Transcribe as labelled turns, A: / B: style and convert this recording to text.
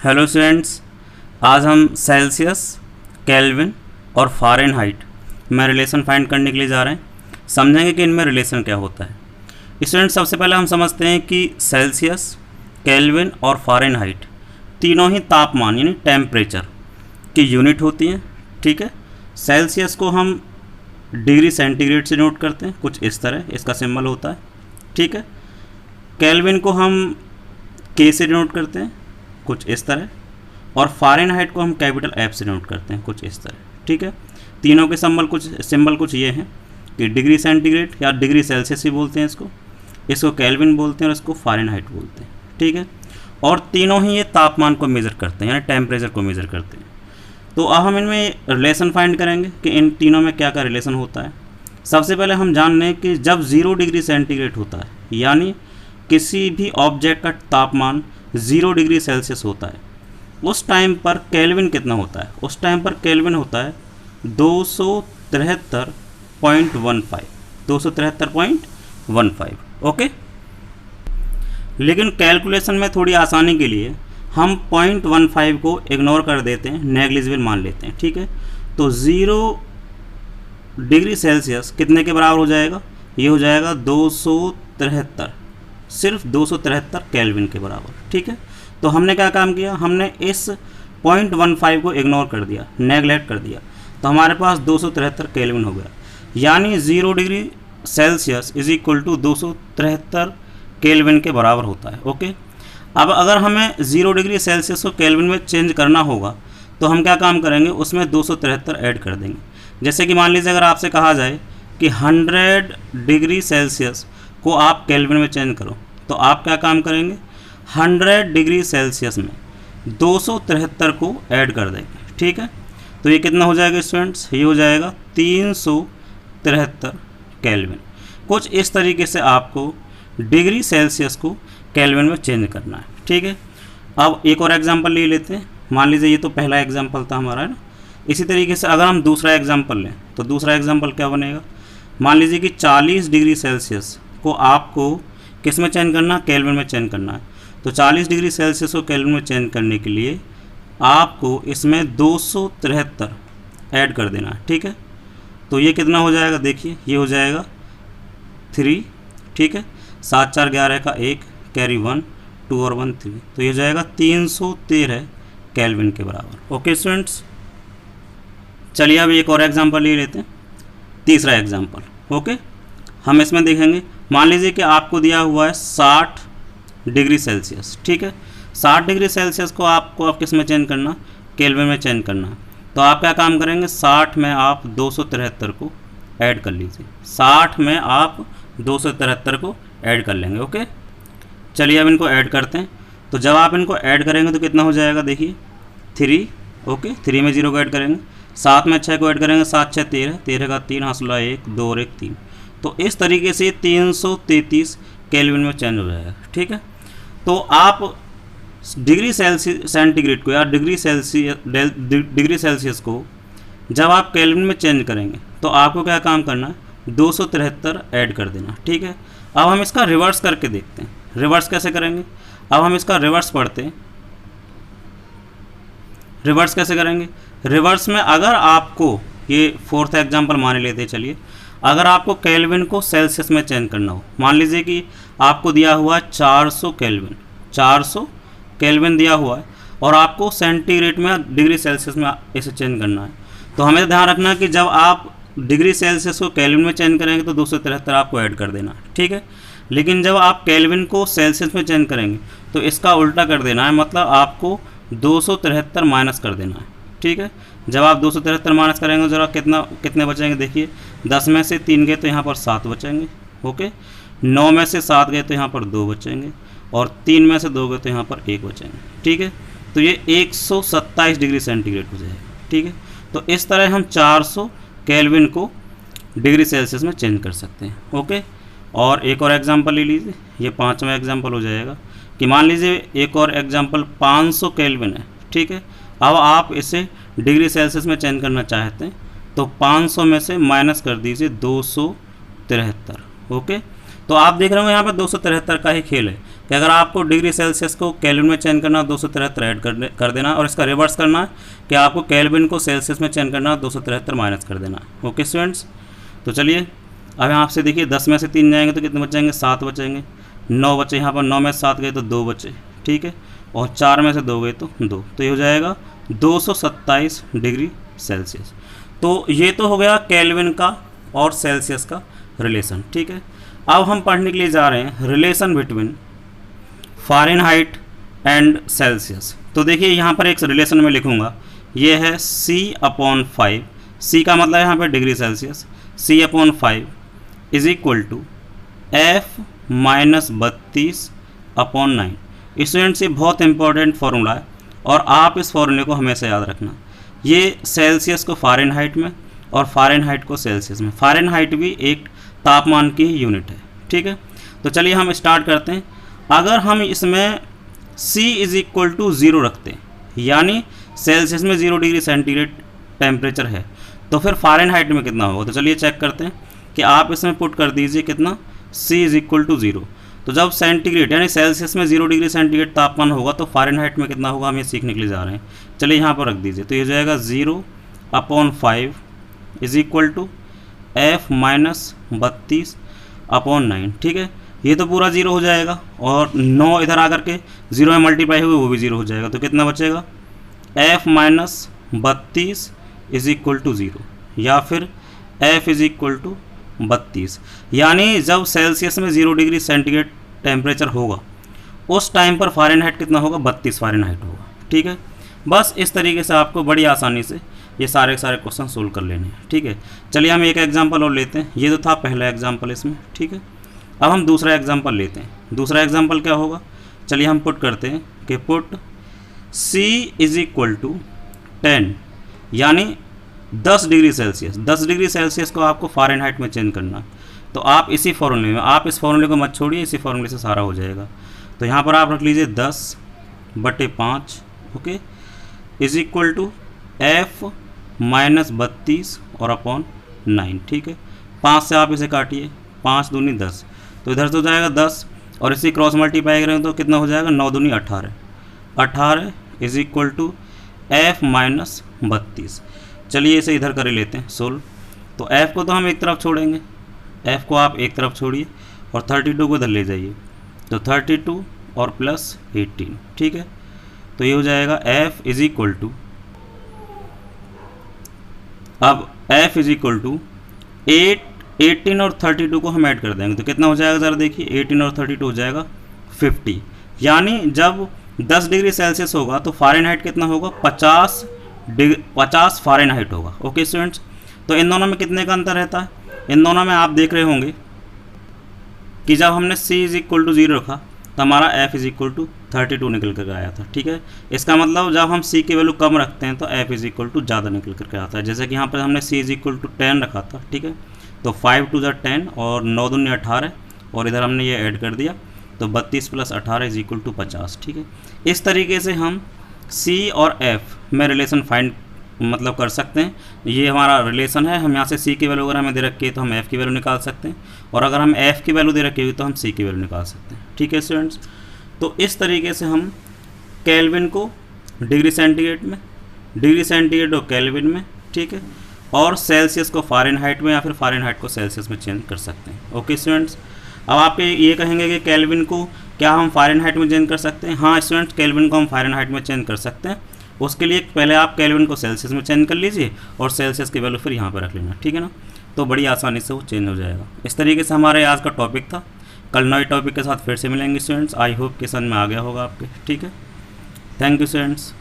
A: Hello students, आज हम Celsius, kelvin और फ़ारेनहाइट में रिलेशन फाइंड करने के लिए जा रहे हैं। समझेंगे कि इनमें रिलेशन क्या होता है। स्टूडेंट्स, सबसे पहले हम समझते हैं कि सेल्सियस, केल्विन और फ़ारेनहाइट तीनों ही तापमान यानी टेम्परेचर की यूनिट होती हैं। ठीक है, सेल्सियस को हम डिग्री सेंटीग्रेड से नोट करते हैं, कुछ इस तरह इसका सिंबल होता है। ठीक है, केल्विन को हम के से नोट करते हैं, कुछ इस तरह, और फ़ारेनहाइट को हम कैपिटल एफ से नोट करते हैं, कुछ इस तरह। ठीक है, तीनों के सिंबल कुछ ये हैं कि डिग्री सेंटीग्रेड या डिग्री सेल्सियस भी बोलते हैं इसको केल्विन बोलते हैं और इसको फ़ारेनहाइट बोलते हैं। ठीक है, और तीनों ही ये तापमान को मेज़र करते हैं यानी टेम्परेचर को मेज़र करते हैं। तो अब हम इनमें रिलेशन फाइंड करेंगे कि इन तीनों में क्या क्या रिलेशन होता है। सबसे पहले हम जान लें कि जब 0 डिग्री सेंटीग्रेड होता है यानी किसी भी ऑब्जेक्ट का तापमान 0 डिग्री सेल्सियस होता है, उस टाइम पर केल्विन कितना होता है? उस टाइम पर केल्विन होता है 273.15। ओके, लेकिन कैलकुलेशन में थोड़ी आसानी के लिए हम 0.15 को इग्नोर कर देते हैं, नेग्लिजिबल मान लेते हैं। ठीक है, तो 0 डिग्री सेल्सियस कितने के बराबर हो जाएगा? ये हो जाएगा 273, सिर्फ 273 केल्विन के बराबर। ठीक है, तो हमने क्या काम किया, हमने इस 0.15 को इग्नोर कर दिया, नेगलेक्ट कर दिया, तो हमारे पास 273 केल्विन हो गया। यानी 0 degree Celsius is equal to 273 kelvin के बराबर होता है। ओके, अब अगर हमें 0 डिग्री सेल्सियस को केल्विन में चेंज करना होगा तो हम क्या काम करेंगे, उसमें 273 ऐड कर देंगे। जैसे कि मान लीजिए अगर आपसे कहा जाए कि 100 डिग्री सेल्सियस को आप केल्विन में चेंज करो, तो आप क्या काम करेंगे, 100 डिग्री सेल्सियस में 273 को ऐड कर देंगे। ठीक है, तो ये कितना हो जाएगा स्टूडेंट्स? ये हो जाएगा 373 केल्विन। कुछ इस तरीके से आपको डिग्री सेल्सियस को केल्विन में चेंज करना है। ठीक है, अब एक और एग्जांपल ले लेते हैं। मान लीजिए ये तो पहला एग्जांपल था हमारा, है ना। इसी तरीके से अगर हम दूसरा एग्जांपल लें तो दूसरा एग्जांपल क्या बनेगा, मान लीजिए कि 40 डिग्री सेल्सियस को आपको किस में चेंज करना, केल्विन में चेंज करना है। तो 40 डिग्री सेल्सियस को केल्विन में चेंज करने के लिए आपको इसमें 273 ऐड कर देना है। ठीक है, तो ये कितना हो जाएगा, देखिए ये हो जाएगा 3। ठीक है, 7 4 11 का 1 कैरी 1 2 और 1 3, तो ये हो जाएगा 313 केल्विन के बराबर। ओके स्टूडेंट्स, चलिए अब एक और एग्जांपल ले लेते हैं, तीसरा एग्जांपल। ओके, हम इसमें देखेंगे, मान लीजिए कि आपको दिया हुआ है 60 डिग्री सेल्सियस। ठीक है, 60 डिग्री सेल्सियस को आपको किस में चेंज करना, केल्विन में चेंज करना। तो आप क्या काम करेंगे, 60 में आप 273 को ऐड कर लीजिए, 60 में आप 273 को ऐड कर लेंगे। ओके, चलिए अब इनको ऐड करते हैं। तो जब आप इनको ऐड करेंगे तो कितना हो जाएगा, देखिए 3। ओके, 3 में 0 को ऐड करेंगे, 7 में 6 को ऐड करेंगे, 7 6 13, 13 का 3 हासिल 1 2 और 1 3। तो इस तरीके से 333 केल्विन में चेंज हो जाएगा। ठीक है, तो आप डिग्री सेंटीग्रेड को या डिग्री सेल्सियस को जब आप केल्विन में चेंज करेंगे तो आपको क्या काम करना है, 273 ऐड कर देना। ठीक है, अब हम इसका रिवर्स करके देखते हैं। रिवर्स कैसे करेंगे, अब हम इसका रिवर्स पढ़ते हैं। रिवर्स कैसे करेंगे, रिवर्स में अगर आपको ये 4th एग्जाम्पल मान लेते हैं, चलिए अगर आपको केल्विन को सेल्सियस में चेंज करना हो, मान लीजिए कि आपको दिया हुआ 400 केल्विन दिया हुआ है और आपको सेंटीग्रेड में डिग्री सेल्सियस में इसे चेंज करना है, तो हमें ध्यान रखना कि जब आप डिग्री सेल्सियस को केल्विन में चेंज करेंगे तो 273 आपको ऐड कर देना है। ठीक है, लेकिन जब आप केल्विन को सेल्सियस में चेंज करेंगे तो इसका उल्टा कर देना है, मतलब आपको 273 माइनस कर देना है। ठीक है, जब आप 273 माइनस करेंगे जरा कितने बचेंगे, देखिए 10 में से 3 गए तो यहाँ पर 7 बचेंगे। ओके, 9 में से 7 गए तो यहाँ पर 2 बचेंगे और 3 में से 2 गए तो यहाँ पर 1 बचेंगे। ठीक है, तो ये 127 डिग्री सेंटीग्रेड हो जाएगा। ठीक है, तो इस तरह हम 400 केल्विन को डिग्री सेल्सियस में चेंज कर सकते हैं। ओके, और एक और एग्जांपल ले लीजिए, ये 5वां एग्जांपल हो जाएगा कि मान लीजिए एक और एग्जांपल 500 केल्विन है। ठीक है, अब आप इसे डिग्री सेल्सियस में चेंज करना चाहते हैं तो 500 में से माइनस कर दीजिए 273। ओके, तो आप देख रहे हो यहाँ पर 273 का ही खेल है, कि अगर आपको डिग्री सेल्सियस को केल्विन में चेंज करना है 273 ऐड कर देना, और इसका रिवर्स करना है कि आपको केल्विन को सेल्सियस में चेंज करना है 273 माइनस कर देना है। ओके स्टूडेंट्स, तो चलिए अब यहाँ से देखिए 10 में से 3 जाएंगे तो कितने बचेंगे, 7 बचेंगे। 9 बचे, यहाँ पर 9 में से 7 गए तो 2 बचे, ठीक है, और 4 में से 2 गए तो 2, तो ये हो जाएगा 227 डिग्री सेल्सियस। तो ये तो हो गया केल्विन का और सेल्सियस का रिलेशन, ठीक है। अब हम पढ़ने के लिए जा रहे हैं relation between Fahrenheit and Celsius. तो देखिए यहाँ पर एक रिलेशन में लिखूँगा, ये है C/5, C का मतलब यहाँ पर degree Celsius, C/5 is equal to F -32/9। Students ये बहुत इंपॉर्टेंट फार्मूला है और आप इस फार्मूले को हमेशा याद रखना। ये सेल्सियस को फ़ारेनहाइट में और फ़ारेनहाइट को सेल्सियस में, फ़ारेनहाइट भी एक तापमान की यूनिट है, ठीक है। तो चलिए हम स्टार्ट करते हैं। अगर हम इसमें C इज इक्वल टू 0 रखते हैं, यानी सेल्सियस में 0 डिग्री सेंटीग्रेड टेम्परेचर है, तो फिर फ़ारेनहाइट में कितना होगा। तो चलिए चेक करते हैं कि आप इसमें पुट कर दीजिए कितना, C इज इक्वल टू 0। तो जब सेंटीग्रेड यानी सेल्सियस में 0 डिग्री सेंटीग्रेड तापमान होगा तो फ़ारेनहाइट में कितना होगा, हम ये सीखने के लिए जा रहे हैं। चलिए यहाँ पर रख दीजिए, तो ये हो जाएगा 0/5 इज इक्वल टू F -32/9, ठीक है। ये तो पूरा 0 हो जाएगा और 9 इधर आकर के 0 में मल्टीप्लाई हुए वो भी 0 हो जाएगा, तो कितना बचेगा, F -32 इज इक्वल टू 0, या फिर F इज इक्वल टू 32। यानी जब सेल्सियस में 0 डिग्री सेंटीग्रेड टेम्परेचर होगा उस टाइम पर फ़ारेनहाइट कितना होगा, 32 फ़ारेनहाइट होगा, ठीक है। बस इस तरीके से आपको बड़ी आसानी से ये सारे क्वेश्चन सोल्व कर लेने हैं, ठीक है। चलिए हम एक एग्जांपल और लेते हैं। ये तो था पहला एग्जांपल इसमें, ठीक है। अब हम दूसरा एग्जांपल लेते हैं। दूसरा एग्जांपल क्या होगा, चलिए हम पुट करते हैं कि put C is equal to 10, यानी 10 डिग्री सेल्सियस। 10 डिग्री सेल्सियस को आपको फ़ारेनहाइट में चेंज करना है, तो आप इसी फॉर्मूले में, आप इस फॉर्मूले को मत छोड़िए, इसी फॉर्मूले से सारा हो जाएगा। तो यहाँ पर आप रख लीजिए 10/5, okay, is equal to F -32 और अपॉन 9, ठीक है। 5 से आप इसे काटिए, 5 दूनी 10, तो इधर से हो जाएगा 10 और इसी क्रॉस मल्टीप्लाई करें तो कितना हो जाएगा, 9 दूनी 18, 18 इज इक्वल टू F -32। चलिए इसे इधर कर लेते हैं सोल्व। तो F को तो हम एक तरफ छोड़ेंगे, F को आप एक तरफ छोड़िए और 32 को इधर ले जाइए, तो 32 और प्लस 18, ठीक है। तो ये हो जाएगा F इज इक्वल टू, अब F इज इक्वल टू 18 और 32 को हम ऐड कर देंगे तो कितना हो जाएगा, ज़रा देखिए, 18 और 32 हो जाएगा 50। यानी जब 10 डिग्री सेल्सियस होगा तो फ़ारेनहाइट कितना होगा, 50 फ़ारेनहाइट होगा। ओके स्टूडेंट्स, तो इन दोनों में कितने का अंतर रहता है, इन दोनों में आप देख रहे होंगे कि जब हमने C इज इक्वल टू 0 रखा तो हमारा F इज इक्वल टू 32 निकल कर आया था, ठीक है। इसका मतलब जब हम C की वैल्यू कम रखते हैं तो F इज इक्वल टू ज़्यादा निकल करके आता है। जैसे कि यहाँ पर हमने C इज इक्वल टू 10 रखा था, ठीक है, तो 5 2 10 और 9 दूनी 18 और इधर हमने ये ऐड कर दिया तो 32 + 18 इज इक्वल टू 50, ठीक है। इस तरीके से हम C और F में रिलेशन फाइंड मतलब कर सकते हैं। ये हमारा रिलेशन है। हम यहाँ से C की वैल्यू अगर हमें दे रखी है तो हम F की वैल्यू निकाल सकते हैं, और अगर हम F की वैल्यू दे रखी हुई तो हम C की वैल्यू निकाल सकते हैं, ठीक है स्टूडेंट्स। तो इस तरीके से हम केल्विन को डिग्री सेंटीग्रेड में, डिग्री सेंटीग्रेड को केल्विन में, ठीक है, और सेल्सियस को फ़ारेनहाइट में या फिर फ़ारेनहाइट को सेल्सियस में चेंज कर सकते हैं। ओके स्टूडेंट्स, अब आप ये कहेंगे कि केल्विन को क्या हम फ़ारेनहाइट में चेंज कर सकते हैं। हाँ स्टूडेंट्स, केल्विन को हम फ़ारेनहाइट में चेंज कर सकते हैं। उसके लिए पहले आप केल्विन को सेल्सियस में चेंज कर लीजिए और सेल्सियस की वैल्यू फिर यहाँ पर रख लेना, ठीक है ना। तो बड़ी आसानी से वो चेंज हो जाएगा। इस तरीके से हमारे आज का टॉपिक था। कल नए टॉपिक के साथ फिर से मिलेंगे स्टूडेंट्स। आई होप कि समझ में आ गया होगा आपके, ठीक है। Thank you students.